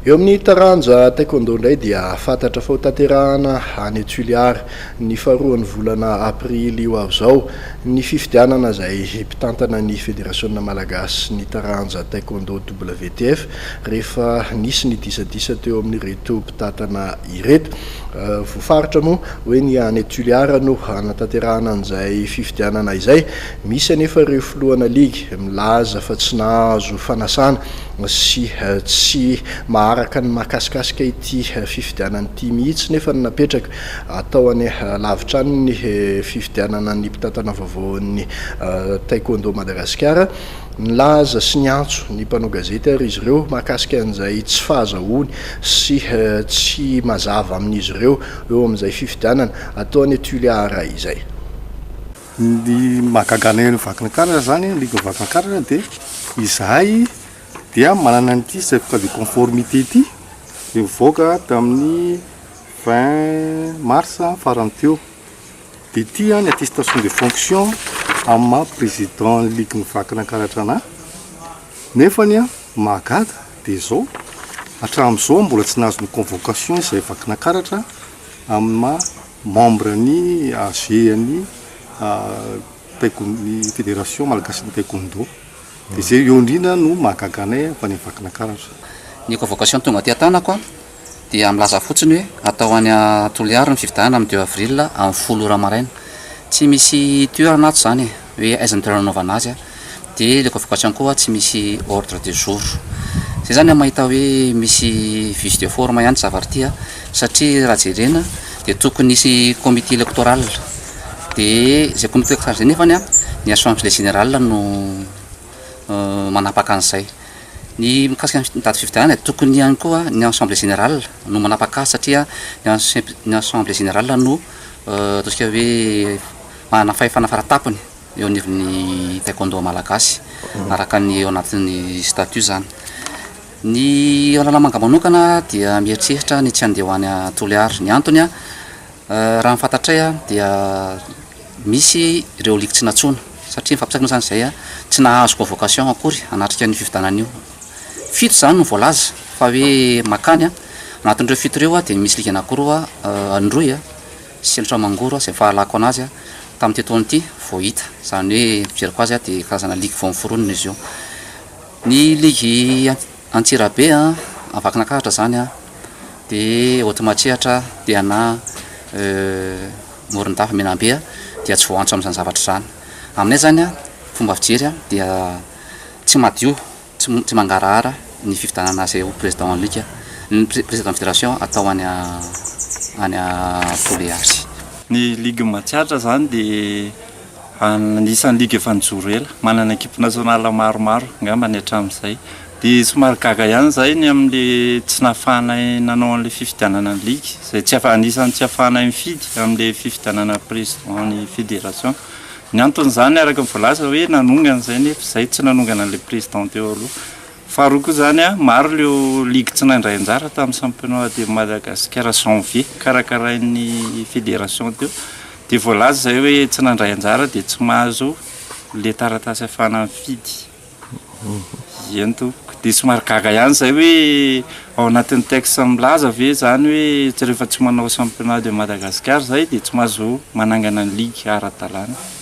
Eo amin'ny taranja taekwondo indray dia fantatra fa ho tanterahana any Toliara ny faharoan'ny volana aprily io avy izao ny fifidianana izay mpitantana ny Fédération Malagasy ny taranja taekwondo WTF rehefa nisy ny disadisa teo amin'ireto mpitantana ireto. Voafaritra moa hoe ny any Toliara no hanatanterahana an'izay fifidianana izay. Misy anefa ireo filohana ligy milaza fa tsy nahazo fanasana sy tsy maharaka ny mahakasikasika ity fifidianan'ity mihitsy nefa napetraka atao any lavitra any ny fifidianana ny mpitantana vaovaon'ny taekwondo Madagasikara. Nilaza sy niantso ny mpanao gazety ary izy ireo mahakasika an'izay tsy fahazahoany sy tsy mazava amin'izy ireo eo amin'izay fifidianana atao any Toliara izay. Ny mahakagana ny vakinankaratra zany ligue vakinankaratra dia izahay dia manana an'ity certificat de conformité ity mivoaka tamin'ny 20 mars farany teo. Dia ity ny attestation de fonction amin'ny maha président ligue ny vakinankaratra anahy nefany mahagaga dia izao hatramin'izao mbola tsy nahazo ny convocation izay vakinankaratra amin'ny maha membre ny AG ny ny Fédération Malagasy de taekwondo. Dia zay eo indrindra no mahagaga anay fa ny vakinankaratra. Ny convocation tonga aty an-tanako dia milaza fotsiny hoe atao any Toliara ny fifidianana amin'ny 2 avril amin'ny 10 ora maraina. Tsy misy toerana ato zany hoe aiza ny toerana anaovana azy dia le convocation koa tsy misy ordre du jour. Zay zany mahita hoe misy vice de forme ihany zavatra ity satria raha jerena dia tokony nisy comité électoral dia zay comité électoral zay nefany ny assemblée générale no manapaka an'izay. Ny mikasika ny daty fifidianana tokony ihany koa ny assemblée générale no manapaka azy satria ny assemblée générale no ataontsika hoe manana fahefana faratapony eo anivon'ny taekwondo malagasy araka ny eo anatin'ny statut zany. Ny Analamanga manokana dia mieritreritra ny tsy andeha ho any Toliara. Ny antony raha mifantatray dia misy ireo ligue tsy natsona satria fampiasana zany izay tsy nahazo convocation akory anatrika ny fifidianana io. Fito zany no voalaza fa hoe makany anatin'ireo fito ireo dia misy ligue anankiroa Androy sy Tramangoro izay fahalako anazy tamin'ity taona ity vao hita zany hoe fijeriko azy dia karazana ligue vao miforonina izy io. Ny ligue Antsirabe vakinankaratra zany dia Otmatsihatra dia na Morondava Menambe dia tsy voantso amin'izany zavatra zany. Aminay zany fomba fijery dia tsy madio tsy mangarahara ny fifidianana izay ho président en ligue ny président fédération atao any Toliara. Ny ligue Matsiatra zany dia anisan'ny ligue efa nijoro ela, manana équipe nationale maromaro angamba ny hatramin'izay. Dia somary gaga ihany zay ny amin'le tsy nahafahanay nanao an'le fifidianana ny ligue izay anisan'ny tsy ahafahanay mifidy amin'le fifidianana président ny fédération. Ny antony zany araka voalaza hoe nanongana zay nefa izay tsy nanongana an'le président teo aloha. Faharoa koa zany maro leo ligue tsy nandray anjara tamin'ny championnat de Madagascar janvier karakarain'ny fédération teo. Dia voalaza zay hoe tsy nandray anjara dia tsy mahazo le taratasy ahafahana mifidy. Ento dia somary gaga ihany zay hoe ao anatin'ny texte milaza ve zany hoe rehefa tsy manao championnat de Madagascar zay dia tsy mahazo manangana ny ligue ara-dalàna.